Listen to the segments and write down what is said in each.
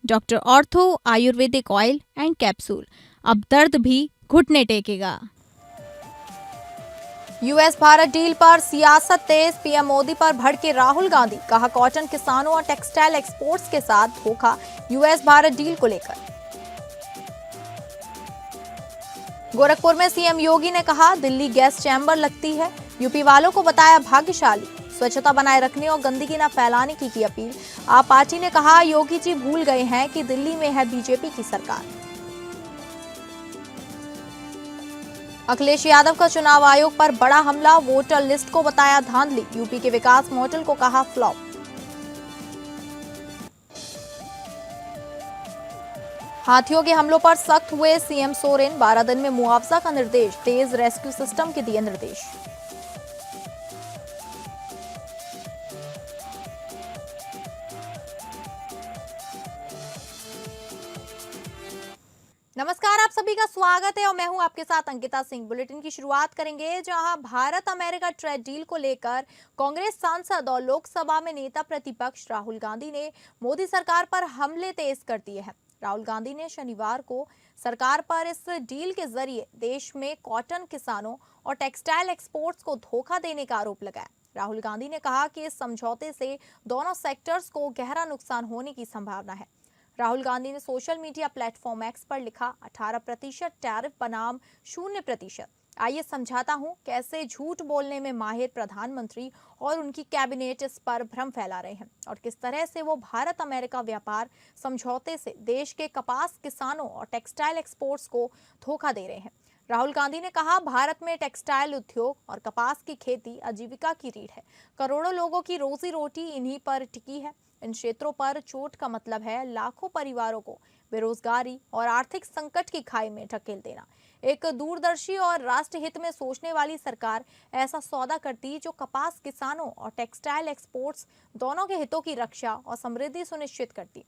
Doctor ortho Ayurvedic oil and capsule, अब दर्द भी घुटने टेकेगा। यूएस भारत डील पर सियासत तेज, पीएम मोदी पर भड़के राहुल गांधी, कहा कॉटन किसानों और टेक्सटाइल एक्सपोर्ट्स के साथ धोखा यूएस भारत डील को लेकर। गोरखपुर में सीएम योगी ने कहा दिल्ली गैस चैम्बर लगती है, यूपी वालों को बताया भाग्यशाली, स्वच्छता बनाए रखने और गंदगी न फैलाने की अपील। आप पार्टी ने कहा योगी जी भूल गए हैं कि दिल्ली में है बीजेपी की सरकार। अखिलेश यादव का चुनाव आयोग पर बड़ा हमला, वोटर लिस्ट को बताया धांधली, यूपी के विकास मॉडल को कहा फ्लॉप। हाथियों के हमलों पर सख्त हुए सीएम सोरेन, 12 दिन में मुआवजा का निर्देश, तेज रेस्क्यू सिस्टम के दिए निर्देश। नमस्कार, आप सभी का स्वागत है और मैं हूं आपके साथ अंकिता सिंह। बुलेटिन की शुरुआत करेंगे जहां भारत अमेरिका ट्रेड डील को लेकर कांग्रेस सांसद और लोकसभा में नेता प्रतिपक्ष राहुल गांधी ने मोदी सरकार पर हमले तेज कर दिए हैं। राहुल गांधी ने शनिवार को सरकार पर इस डील के जरिए देश में कॉटन किसानों और टेक्सटाइल एक्सपोर्ट्स को धोखा देने का आरोप लगाया। राहुल गांधी ने कहा कि इस समझौते से दोनों सेक्टर्स को गहरा नुकसान होने की संभावना है। राहुल गांधी ने सोशल मीडिया प्लेटफॉर्म एक्स पर लिखा 18% टैरिफ बनाम 0%। आइए समझाता हूं कैसे झूठ बोलने में माहिर प्रधानमंत्री और उनकी कैबिनेट इस पर भ्रम फैला रहे हैं और किस तरह से वो भारत अमेरिका व्यापार समझौते से देश के कपास किसानों और टेक्सटाइल एक्सपोर्ट्स को धोखा दे रहे हैं। राहुल गांधी ने कहा भारत में टेक्सटाइल उद्योग और कपास की खेती आजीविका की रीढ़ है, करोड़ों लोगों की रोजी रोटी इन्हीं पर टिकी है। इन क्षेत्रों पर चोट का मतलब है लाखों परिवारों को बेरोजगारी और आर्थिक संकट की खाई में ढकेल देना। एक दूरदर्शी और राष्ट्रहित में सोचने वाली सरकार ऐसा सौदा करती जो कपास किसानों और टेक्सटाइल एक्सपोर्ट्स दोनों के हितों की रक्षा और समृद्धि सुनिश्चित करती।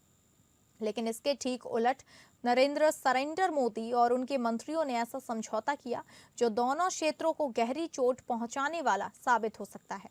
लेकिन इसके ठीक उलट नरेंद्र मोदी और उनके मंत्रियों ने ऐसा समझौता किया जो दोनों क्षेत्रों को गहरी चोट पहुंचाने वाला साबित हो सकता है।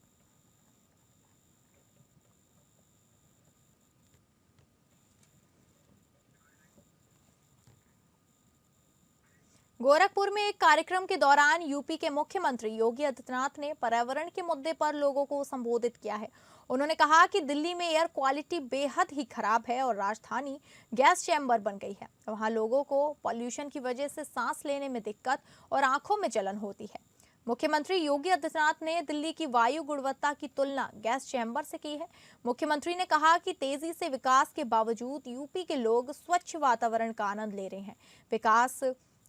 गोरखपुर में एक कार्यक्रम के दौरान यूपी के मुख्यमंत्री योगी आदित्यनाथ ने पर्यावरण के मुद्दे पर लोगों को संबोधित किया है। उन्होंने कहा कि दिल्ली में एयर क्वालिटी बेहद ही खराब है और राजधानी गैस चैम्बर बन गई है। वहां लोगों को पॉल्यूशन की वजह से सांस लेने में दिक्कत और आंखों में जलन होती है। मुख्यमंत्री योगी आदित्यनाथ ने दिल्ली की वायु गुणवत्ता की तुलना गैस चैम्बर से की है। मुख्यमंत्री ने कहा कि तेजी से विकास के बावजूद यूपी के लोग स्वच्छ वातावरण का आनंद ले रहे हैं। विकास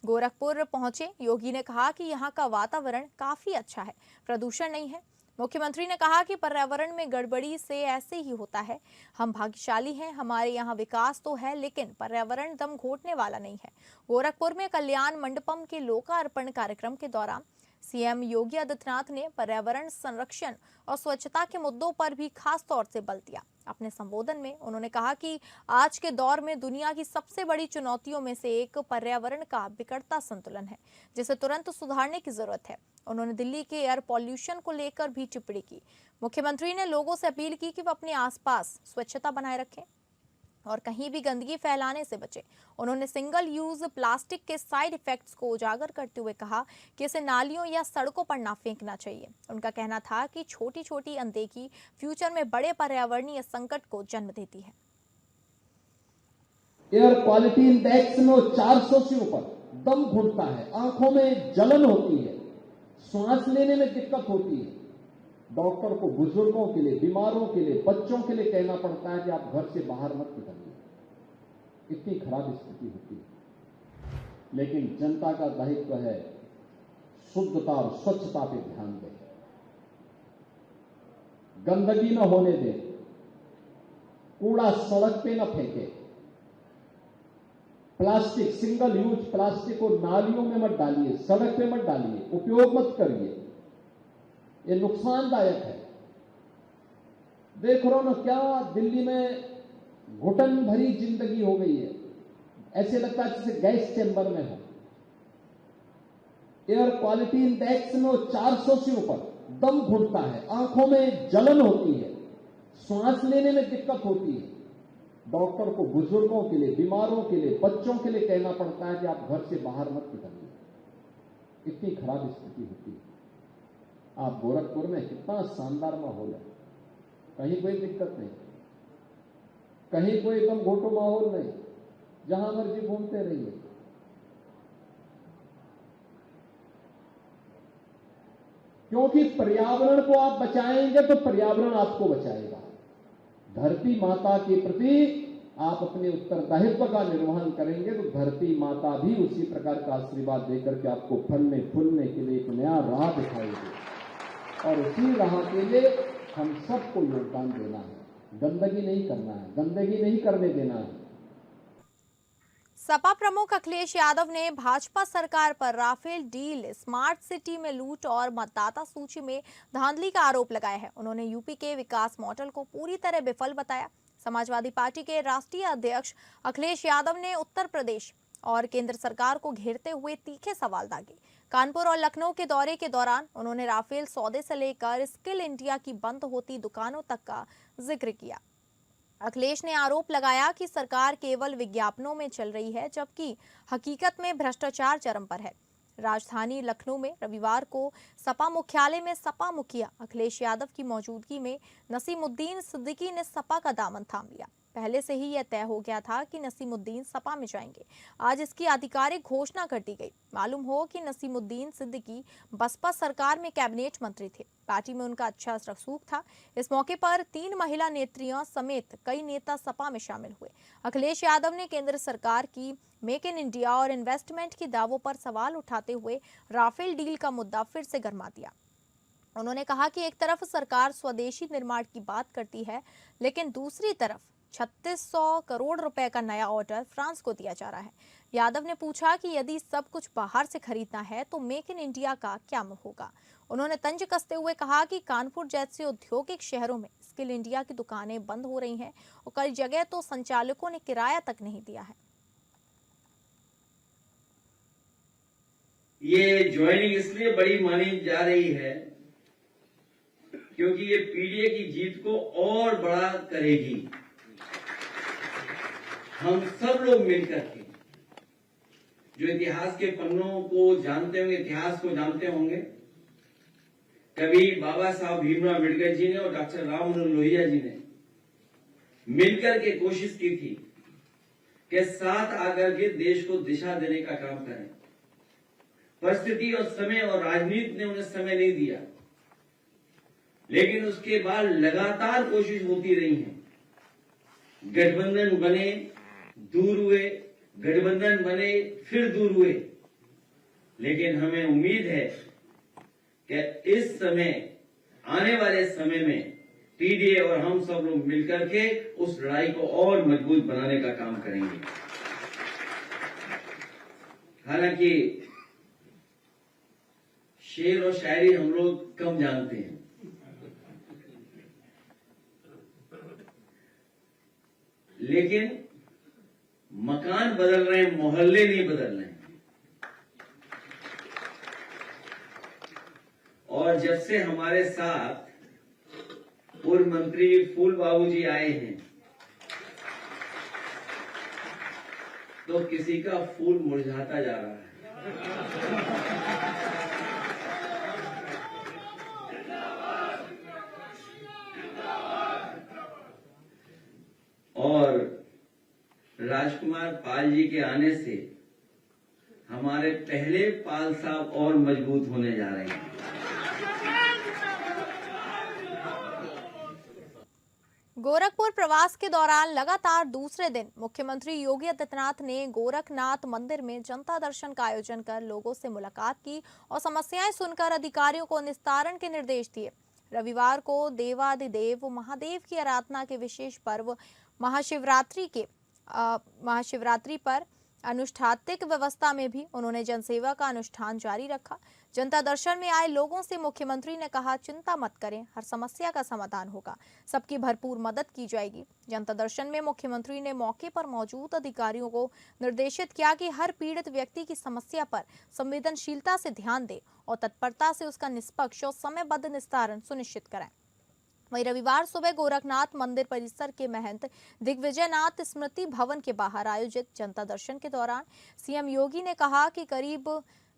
गोरखपुर पहुंचे योगी ने कहा कि यहां का वातावरण काफी अच्छा है, प्रदूषण नहीं है। मुख्यमंत्री ने कहा कि पर्यावरण में गड़बड़ी से ऐसे ही होता है। हम भाग्यशाली हैं, हमारे यहाँ विकास तो है लेकिन पर्यावरण दम घोटने वाला नहीं है। गोरखपुर में कल्याण मंडपम के लोकार्पण कार्यक्रम के दौरान सीएम योगी आदित्यनाथ ने पर्यावरण संरक्षण और स्वच्छता के मुद्दों पर भी खास तौर से बल दिया। अपने संबोधन में उन्होंने कहा कि आज के दौर में दुनिया की सबसे बड़ी चुनौतियों में से एक पर्यावरण का बिगड़ता संतुलन है, जिसे तुरंत सुधारने की जरूरत है। उन्होंने दिल्ली के एयर पॉल्यूशन को लेकर भी टिप्पणी की। मुख्यमंत्री ने लोगों से अपील की कि वे अपने आसपास स्वच्छता बनाए रखें और कहीं भी गंदगी फैलाने से बचे। उन्होंने सिंगल यूज प्लास्टिक के साइड इफेक्ट्स को उजागर करते हुए कहा कि इसे नालियों या सड़कों पर ना फेंकना चाहिए। उनका कहना था कि छोटी छोटी अनदेखी फ्यूचर में बड़े पर्यावरणीय संकट को जन्म देती है। एयर क्वालिटी इंडेक्स में 400 से ऊपर दम घुटता है, आंखों में जलन होती है, सांस लेने में दिक्कत होती है। डॉक्टर को बुजुर्गों के लिए, बीमारों के लिए, बच्चों के लिए कहना पड़ता है कि आप घर से बाहर मत निकलिए, इतनी खराब स्थिति होती है। लेकिन जनता का दायित्व है शुद्धता और स्वच्छता पे ध्यान दें, गंदगी न होने दें, कूड़ा सड़क पे न फेंके, प्लास्टिक सिंगल यूज प्लास्टिक को नालियों में मत डालिए, सड़क पे मत डालिए, उपयोग मत करिए, ये नुकसानदायक है। देख रहे हो ना क्या दिल्ली में घुटन भरी जिंदगी हो गई है, ऐसे लगता है जैसे गैस चैम्बर में हो। एयर क्वालिटी इंडेक्स में 400 से ऊपर दम घुटता है, आंखों में जलन होती है, सांस लेने में दिक्कत होती है। डॉक्टर को बुजुर्गों के लिए, बीमारों के लिए, बच्चों के लिए कहना पड़ता है कि आप घर से बाहर मत निकलिए। इतनी खराब स्थिति होती है। आप गोरखपुर में कितना शानदार माहौल है, कहीं कोई दिक्कत नहीं, कहीं कोई एकदम घोटो माहौल नहीं, जहां मर्जी घूमते रहिए। क्योंकि पर्यावरण को आप बचाएंगे तो पर्यावरण आपको बचाएगा। धरती माता के प्रति आप अपने उत्तरदायित्व का निर्वहन करेंगे तो धरती माता भी उसी प्रकार का आशीर्वाद देकर के आपको फलने फूलने के लिए एक नया राह दिखाएगी। और उसी राह के लिए हम सबको योगदान देना है, गंदगी नहीं करना है, गंदगी नहीं करने देना है। सपा प्रमुख अखिलेश यादव ने भाजपा सरकार पर राफेल डील, स्मार्ट सिटी में लूट और मतदाता सूची में धांधली का आरोप लगाया है। उन्होंने यूपी के विकास मॉडल को पूरी तरह विफल बताया। समाजवादी पार्टी के राष्ट्रीय अध्यक्ष अखिलेश यादव ने उत्तर प्रदेश और केंद्र सरकार को घेरते हुए तीखे सवाल दागे। कानपुर और लखनऊ के दौरे के दौरान उन्होंने राफेल सौदे से लेकर स्किल इंडिया की बंद होती दुकानों तक का जिक्र किया। अखिलेश ने आरोप लगाया कि सरकार केवल विज्ञापनों में चल रही है, जबकि हकीकत में भ्रष्टाचार चरम पर है। राजधानी लखनऊ में रविवार को सपा मुख्यालय में सपा मुखिया अखिलेश यादव की मौजूदगी में नसीमुद्दीन सिद्दीकी ने सपा का दामन थाम लिया। पहले से ही यह तय हो गया था कि नसीमुद्दीन सपा में जाएंगे। आज इसकी आधिकारिक घोषणा कर दी गई। मालूम हो कि नसीमुद्दीन सिद्दीकी बसपा सरकार में कैबिनेट मंत्री थे। पार्टी में उनका अच्छा रसूख था। इस मौके पर 3 महिला नेत्रियों समेत कई नेता सपा में शामिल हुए। अखिलेश यादव ने केंद्र सरकार की मेक इन इंडिया और इन्वेस्टमेंट के दावों पर सवाल उठाते हुए राफेल डील का मुद्दा फिर से गरमा दिया। उन्होंने कहा कि एक तरफ सरकार स्वदेशी निर्माण की बात करती है, लेकिन दूसरी तरफ 3600 करोड़ रुपए का नया ऑर्डर फ्रांस को दिया जा रहा है। यादव ने पूछा कि यदि सब कुछ बाहर से खरीदना है तो मेक इन इंडिया का क्या होगा। उन्होंने तंज कसते हुए कहा कि कानपुर जैसे औद्योगिक शहरों में स्किल इंडिया की दुकानें बंद हो रही हैं और कई जगह तो संचालकों ने किराया तक नहीं दिया है। ये ज्वाइनिंग इसलिए बड़ी मानी जा रही है क्योंकि ये पीडीए की जीत को और बड़ा करेगी। हम सब लोग मिलकर के जो इतिहास के पन्नों को जानते होंगे, इतिहास को जानते होंगे, कभी बाबा साहब भीमराव अम्बेडकर जी ने और डॉक्टर राम मनोहर लोहिया जी ने मिलकर के कोशिश की थी कि साथ आकर के देश को दिशा देने का काम करें। परिस्थिति और समय और राजनीति ने उन्हें समय नहीं दिया, लेकिन उसके बाद लगातार कोशिश होती रही है। गठबंधन बने, दूर हुए, गठबंधन बने, फिर दूर हुए, लेकिन हमें उम्मीद है कि इस समय, आने वाले समय में पीडीए और हम सब लोग मिलकर के उस लड़ाई को और मजबूत बनाने का काम करेंगे। हालांकि शेर और शायरी हम लोग कम जानते हैं, लेकिन मकान बदल रहे हैं, मोहल्ले नहीं बदल रहे हैं। और जब से हमारे साथ पूर्व मंत्री फूल बाबू जी आए हैं तो किसी का फूल मुरझाता जा रहा है। और राजकुमार पाल जी के आने से हमारे पहले पाल साहब और मजबूत होने जा रहे हैं। गोरखपुर प्रवास के दौरान लगातार दूसरे दिन मुख्यमंत्री योगी आदित्यनाथ ने गोरखनाथ मंदिर में जनता दर्शन का आयोजन कर लोगों से मुलाकात की और समस्याएं सुनकर अधिकारियों को निस्तारण के निर्देश दिए। रविवार को देवादिदेव महादेव की आराधना के विशेष पर्व महाशिवरात्रि पर अनुष्ठात्मक व्यवस्था में भी उन्होंने जनसेवा का अनुष्ठान जारी रखा। जनता दर्शन में आए लोगों से मुख्यमंत्री ने कहा, चिंता मत करें, हर समस्या का समाधान होगा, सबकी भरपूर मदद की जाएगी। जनता दर्शन में मुख्यमंत्री ने मौके पर मौजूद अधिकारियों को निर्देशित किया कि हर पीड़ित व्यक्ति की समस्या पर संवेदनशीलता से ध्यान दें और तत्परता से उसका निष्पक्ष और समयबद्ध निस्तारण सुनिश्चित कराएं। वहीं रविवार सुबह गोरखनाथ मंदिर परिसर के महंत दिग्विजयनाथ स्मृति भवन के बाहर आयोजित जनता दर्शन के दौरान सीएम योगी ने कहा कि करीब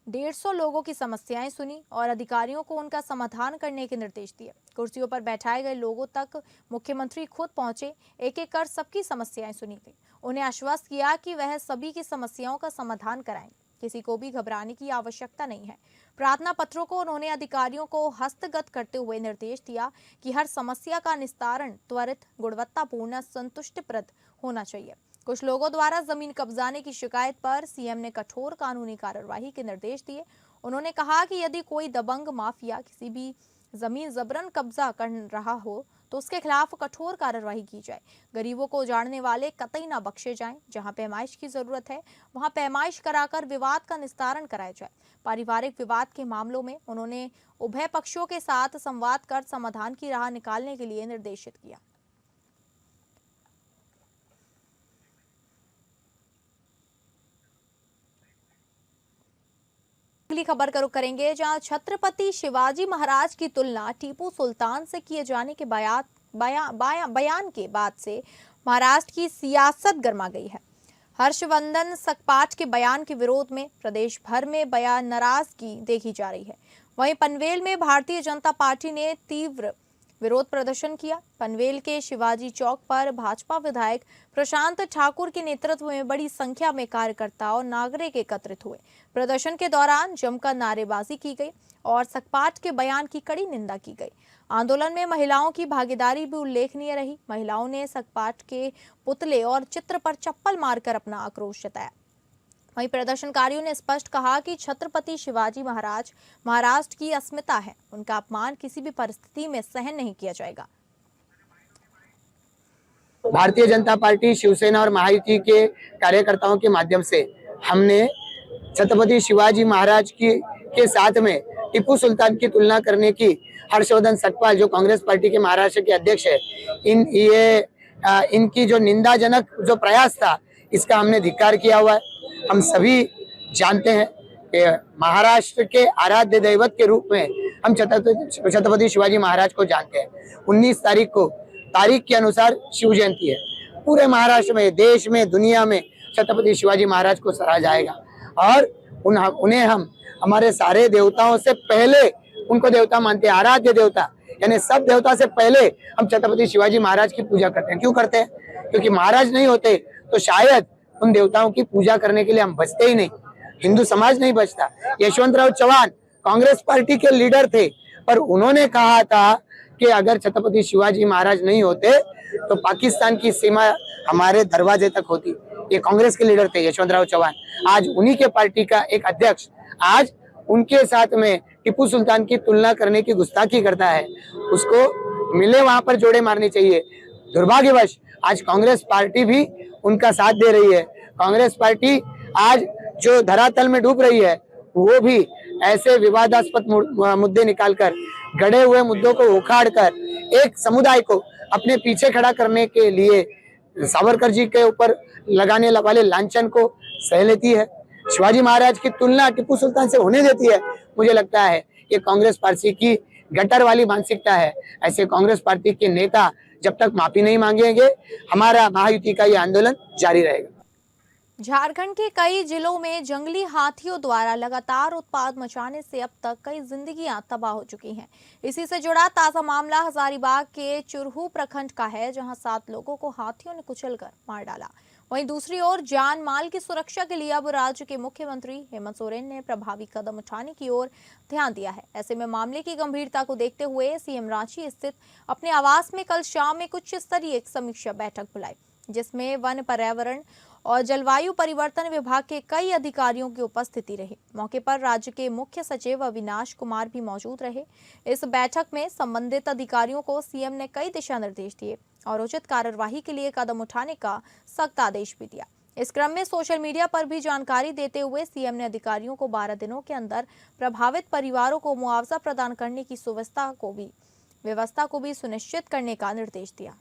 150 लोगों की समस्याएं सुनी और अधिकारियों को उनका समाधान करने के निर्देश दिए। कुर्सियों पर बैठाए गए लोगों तक मुख्यमंत्री खुद पहुंचे, एक एक कर सबकी समस्याएं सुनी गई। उन्हें आश्वस्त किया कि वह सभी की समस्याओं का समाधान कराएंगे, किसी को भी घबराने की आवश्यकता नहीं है। प्रार्थना पत्रों को उन्होंने अधिकारियों को हस्तगत करते हुए निर्देश दिया कि हर समस्या का निस्तारण त्वरित, गुणवत्तापूर्ण, संतुष्टिप्रद होना चाहिए। कुछ लोगों द्वारा जमीन कब्जाने की शिकायत पर सीएम ने कठोर कानूनी कार्यवाही के निर्देश दिए। उन्होंने कहा कि यदि कोई दबंग माफिया किसी भी जमीन जबरन कब्जा कर रहा हो तो उसके खिलाफ कठोर कार्रवाई की जाए। गरीबों को उजाड़ने वाले कतई न बख्शे जाएं। जहां पैमाइश की जरूरत है वहां पैमाइश कराकर विवाद का निस्तारण कराया जाए। पारिवारिक विवाद के मामलों में उन्होंने उभय पक्षों के साथ संवाद कर समाधान की राह निकालने के लिए निर्देशित किया। अगली खबर का रुख करेंगे, जहां छत्रपति शिवाजी महाराज की तुलना टीपू सुल्तान से किए जाने के बयान के बाद से महाराष्ट्र की सियासत गर्मा गई है। हर्षवर्धन सकपाट के बयान के विरोध में प्रदेश भर में बयान नाराजगी देखी जा रही है। वहीं पनवेल में भारतीय जनता पार्टी ने तीव्र विरोध प्रदर्शन किया। पनवेल के शिवाजी चौक पर भाजपा विधायक प्रशांत ठाकुर के नेतृत्व में बड़ी संख्या में कार्यकर्ता और नागरिक एकत्रित हुए। प्रदर्शन के दौरान जमकर नारेबाजी की गई और सकपाट के बयान की कड़ी निंदा की गई। आंदोलन में महिलाओं की भागीदारी भी उल्लेखनीय रही। महिलाओं ने सकपाट के पुतले और चित्र पर चप्पल मारकर अपना आक्रोश जताया। वहीं प्रदर्शनकारियों ने स्पष्ट कहा कि छत्रपति शिवाजी महाराज महाराष्ट्र की अस्मिता है, उनका अपमान किसी भी परिस्थिति में सहन नहीं किया जाएगा। भारतीय जनता पार्टी, शिवसेना और महायुति के कार्यकर्ताओं के माध्यम से हमने छत्रपति शिवाजी महाराज के साथ में टीपू सुल्तान की तुलना करने की हर्षवर्धन सकपाल, जो कांग्रेस पार्टी के महाराष्ट्र के अध्यक्ष है, इनकी जो निंदाजनक जो प्रयास था, इसका हमने धिक्कार किया हुआ है। हम सभी जानते हैं कि महाराष्ट्र के आराध्य दैवत के रूप में हम छत्रपति शिवाजी महाराज को जानते हैं। 19 तारीख को तारीख के अनुसार शिव जयंती है। पूरे महाराष्ट्र में, देश में, दुनिया में छत्रपति शिवाजी महाराज को सराहा जाएगा और उन्हें हम हमारे सारे देवताओं से पहले उनको देवता मानते हैं, आराध्य देवता, यानी सब देवता से पहले हम छत्रपति शिवाजी महाराज की पूजा करते हैं। क्यों करते हैं? क्योंकि महाराज नहीं होते तो शायद उन देवताओं की पूजा करने के लिए हम बचते ही नहीं, हिंदू समाज नहीं बचता। यशवंतराव चौहान कांग्रेस पार्टी के लीडर थे, पर उन्होंने कहा था कि अगर छत्रपति शिवाजी महाराज नहीं होते तो पाकिस्तान की सीमा हमारे दरवाजे तक होती। ये कांग्रेस के लीडर थे, यशवंतराव चौहान। आज उन्हीं के पार्टी का एक अध्यक्ष आज उनके साथ में टीपू सुल्तान की तुलना करने की गुस्ताखी करता है। उसको मिले वहां पर जोड़े मारने चाहिए। दुर्भाग्यवश आज कांग्रेस पार्टी भी उनका साथ दे रही है। कांग्रेस पार्टी आज जो धरातल में डूब रही है, वो भी ऐसे विवादास्पद मुद्दे निकालकर, गड़े हुए मुद्दों को उखाड़कर एक समुदाय को अपने पीछे खड़ा करने के लिए सावरकर जी के ऊपर लगाने वाले लांछन को सह लेती है। शिवाजी महाराज की तुलना टीपू सुल्तान से होने देती है। मुझे लगता है ये कांग्रेस पार्टी की गटर वाली मानसिकता है। ऐसे कांग्रेस पार्टी के नेता जब तक माफी नहीं मांगेंगे, हमारा महायुति का ये आंदोलन जारी रहेगा। झारखंड के कई जिलों में जंगली हाथियों द्वारा लगातार उत्पात मचाने से अब तक कई जिंदगियां तबाह हो चुकी हैं। इसी से जुड़ा ताजा मामला हजारीबाग के चुरहू प्रखंड का है, जहां 7 लोगों को हाथियों ने कुचलकर मार डाला। वहीं दूसरी ओर जान माल की सुरक्षा के लिए अब राज्य के मुख्यमंत्री हेमंत सोरेन ने प्रभावी कदम उठाने की ओर ध्यान दिया है। ऐसे में मामले की गंभीरता को देखते हुए सीएम रांची स्थित अपने आवास में कल शाम एक उच्च स्तरीय समीक्षा बैठक बुलाई, जिसमें वन, पर्यावरण और जलवायु परिवर्तन विभाग के कई अधिकारियों की उपस्थिति रही। मौके पर राज्य के मुख्य सचिव अविनाश कुमार भी मौजूद रहे। इस बैठक में संबंधित अधिकारियों को सीएम ने कई दिशा निर्देश दिए और उचित कार्यवाही के लिए कदम उठाने का सख्त आदेश भी दिया। इस क्रम में सोशल मीडिया पर भी जानकारी देते हुए सीएम ने अधिकारियों को 12 दिनों के अंदर प्रभावित परिवारों को मुआवजा प्रदान करने की व्यवस्था को भी सुनिश्चित करने का निर्देश दिया।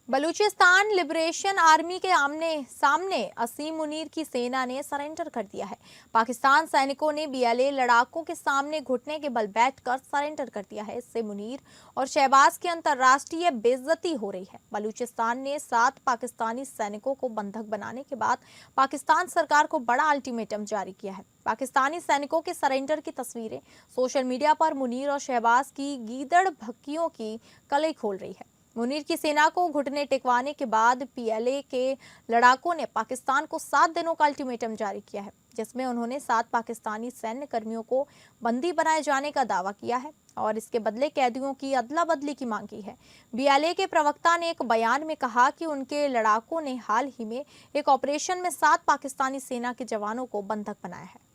बलूचिस्तान लिबरेशन आर्मी के आमने सामने असीम मुनीर की सेना ने सरेंडर कर दिया है। पाकिस्तान सैनिकों ने बीएलए लड़ाकों के सामने घुटने के बल बैठकर सरेंडर कर दिया है। इससे मुनीर और शहबाज की अंतर्राष्ट्रीय बेइज्जती हो रही है। बलूचिस्तान ने 7 पाकिस्तानी सैनिकों को बंधक बनाने के बाद पाकिस्तान सरकार को बड़ा अल्टीमेटम जारी किया है। पाकिस्तानी सैनिकों के सरेंडर की तस्वीरें सोशल मीडिया पर मुनीर और शहबाज की गीदड़ भक्कियों की कलई खोल रही है। मुनीर की सेना को घुटने टेकवाने के बाद पीएलए के लड़ाकों ने पाकिस्तान को 7 दिनों का अल्टीमेटम जारी किया है, जिसमें उन्होंने 7 पाकिस्तानी सैन्य कर्मियों को बंदी बनाए जाने का दावा किया है और इसके बदले कैदियों की अदला बदली की मांग की है। बीएलए के प्रवक्ता ने एक बयान में कहा कि उनके लड़ाकों ने हाल ही में एक ऑपरेशन में 7 पाकिस्तानी सेना के जवानों को बंधक बनाया है।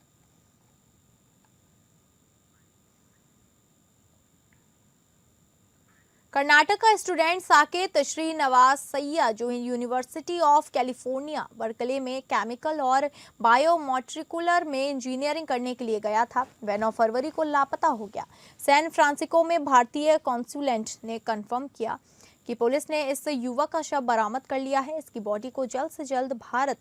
कर्नाटक का स्टूडेंट साकेत श्रीनिवासैया जो यूनिवर्सिटी ऑफ कैलिफोर्निया बर्कले में केमिकल और बायोमोलिकुलर में इंजीनियरिंग करने के लिए गया था, वह 9 फरवरी को लापता हो गया। सैन फ्रांसिस्को में भारतीय कॉन्सुलेट ने कंफर्म किया कि पुलिस ने इस युवक का शव बरामद कर लिया है। इसकी बॉडी को जल्द से जल्द भारत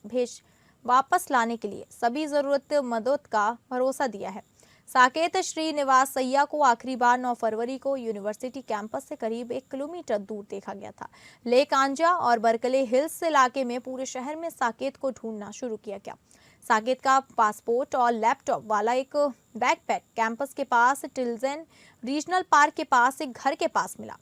वापस लाने के लिए सभी जरूरत मदद का भरोसा दिया है। साकेत श्रीनिवासैया को आखिरी बार 9 फरवरी को यूनिवर्सिटी कैंपस से करीब 1 किलोमीटर दूर देखा गया था। लेक आंजा और बर्कले हिल्स इलाके में पूरे शहर में साकेत को ढूंढना शुरू किया गया। साकेत का पासपोर्ट और लैपटॉप वाला एक बैकपैक कैंपस के पास टिल्जन रीजनल पार्क के पास एक घर के पास मिला।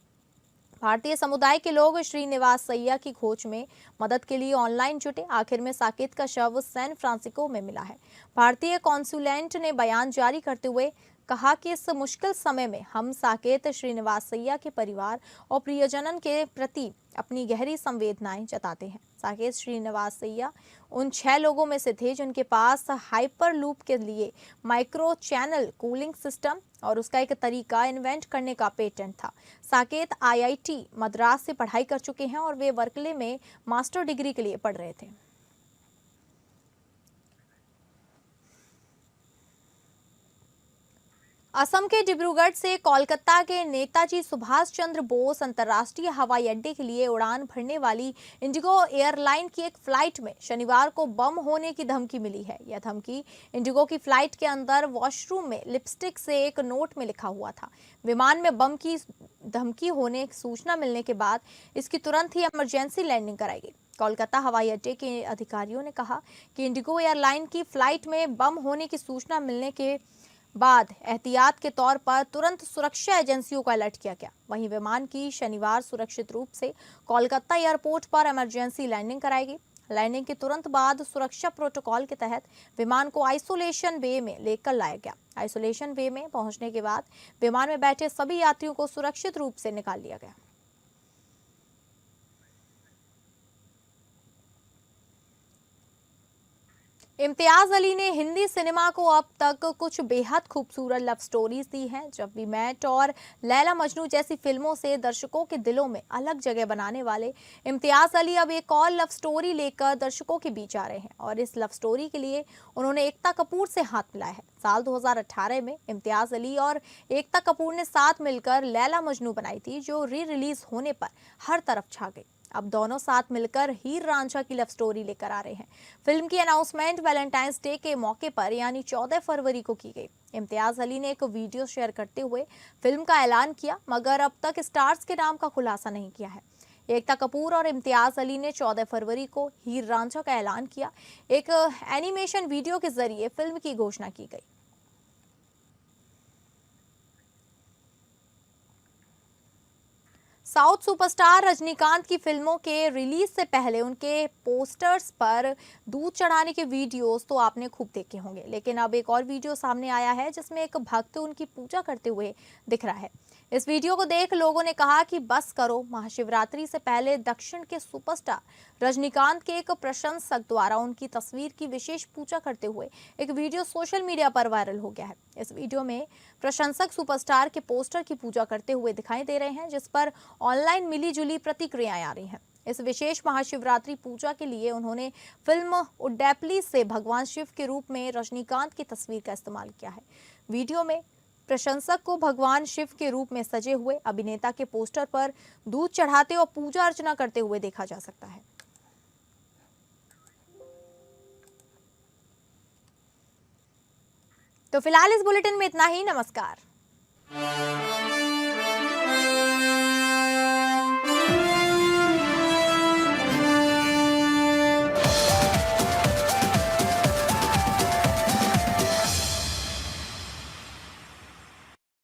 भारतीय समुदाय के लोग श्रीनिवासैया की खोज में मदद के लिए ऑनलाइन जुटे। आखिर में साकेत का शव सैन फ्रांसिस्को में मिला है। भारतीय कॉन्सुलेट ने बयान जारी करते हुए कहा कि इस मुश्किल समय में हम साकेत श्रीनिवासैया के परिवार और प्रियजनन के प्रति अपनी गहरी संवेदनाएं जताते हैं। साकेत श्रीनिवासैया उन 6 लोगों में से थे जिनके पास हाइपर लूप के लिए माइक्रो चैनल कूलिंग सिस्टम और उसका एक तरीका इन्वेंट करने का पेटेंट था। साकेत आईआईटी मद्रास से पढ़ाई कर चुके हैं और वे बर्कले में मास्टर डिग्री के लिए पढ़ रहे थे। असम के डिब्रूगढ़ से कोलकाता के नेताजी सुभाष चंद्र बोस अंतर्राष्ट्रीय हवाई अड्डे के लिए उड़ान भरने वाली इंडिगो एयरलाइन की एक फ्लाइट में शनिवार को बम होने की धमकी मिली है। यह धमकी इंडिगो की फ्लाइट के अंदर वॉशरूम में लिपस्टिक से एक नोट में लिखा हुआ था। विमान में बम की धमकी होने की सूचना मिलने के बाद इसकी तुरंत ही इमरजेंसी लैंडिंग कराई गई। कोलकाता हवाई अड्डे के अधिकारियों ने कहा कि इंडिगो एयरलाइन की फ्लाइट में बम होने की सूचना मिलने के बाद एहतियात के तौर पर तुरंत सुरक्षा एजेंसियों को अलर्ट किया गया। वहीं विमान की शनिवार सुरक्षित रूप से कोलकाता एयरपोर्ट पर इमरजेंसी लैंडिंग कराई गई। लैंडिंग के तुरंत बाद सुरक्षा प्रोटोकॉल के तहत विमान को आइसोलेशन बे में लेकर लाया गया। आइसोलेशन बे में पहुंचने के बाद विमान में बैठे सभी यात्रियों को सुरक्षित रूप से निकाल लिया गया। इम्तियाज अली ने हिंदी सिनेमा को अब तक कुछ बेहद खूबसूरत लव स्टोरीज दी हैं। जब वी मेट और लैला मजनू जैसी फिल्मों से दर्शकों के दिलों में अलग जगह बनाने वाले इम्तियाज अली अब एक और लव स्टोरी लेकर दर्शकों के बीच आ रहे हैं और इस लव स्टोरी के लिए उन्होंने एकता कपूर से हाथ मिलाया है। साल 2018 में इम्तियाज अली और एकता कपूर ने साथ मिलकर लैला मजनू बनाई थी, जो री रिलीज होने पर हर तरफ छा गई। अब दोनों साथ मिलकर हीर रांझा की लव स्टोरी लेकर आ रहे हैं। फिल्म की अनाउंसमेंट वैलेंटाइंस डे के मौके पर यानी 14 फरवरी को की गई। इम्तियाज अली ने एक वीडियो शेयर करते हुए फिल्म का ऐलान किया, मगर अब तक स्टार्स के नाम का खुलासा नहीं किया है। एकता कपूर और इम्तियाज अली ने 14 फरवरी को हीर रांझा का ऐलान किया। एक एनिमेशन वीडियो के जरिए फिल्म की घोषणा की गई। साउथ सुपरस्टार रजनीकांत की फिल्मों के रिलीज से पहले उनके पोस्टर्स पर दूध चढ़ाने के वीडियोस तो आपने खूब देखे होंगे, लेकिन अब एक और वीडियो सामने आया है जिसमें एक भक्त उनकी पूजा करते हुए दिख रहा है। इस वीडियो को देख लोगों ने कहा कि बस करो। महाशिवरात्रि से पहले दक्षिण के सुपरस्टार रजनीकांत के एक प्रशंसक द्वारा उनकी तस्वीर की विशेष पूजा करते हुए एक वीडियो सोशल मीडिया पर वायरल हो गया है। इस वीडियो में प्रशंसक सुपरस्टार के पोस्टर की पूजा करते हुए दिखाई दे रहे हैं, जिस पर ऑनलाइन मिलीजुली प्रतिक्रियाएं आ रही हैं। इस विशेष महाशिवरात्रि पूजा के लिए उन्होंने फिल्म उड्डैपली से भगवान शिव के रूप में रजनीकांत की तस्वीर का इस्तेमाल किया है। वीडियो में प्रशंसक को भगवान शिव के रूप में सजे हुए अभिनेता के पोस्टर पर दूध चढ़ाते और पूजा अर्चना करते हुए देखा जा सकता है। तो फिलहाल इस बुलेटिन में इतना ही। नमस्कार।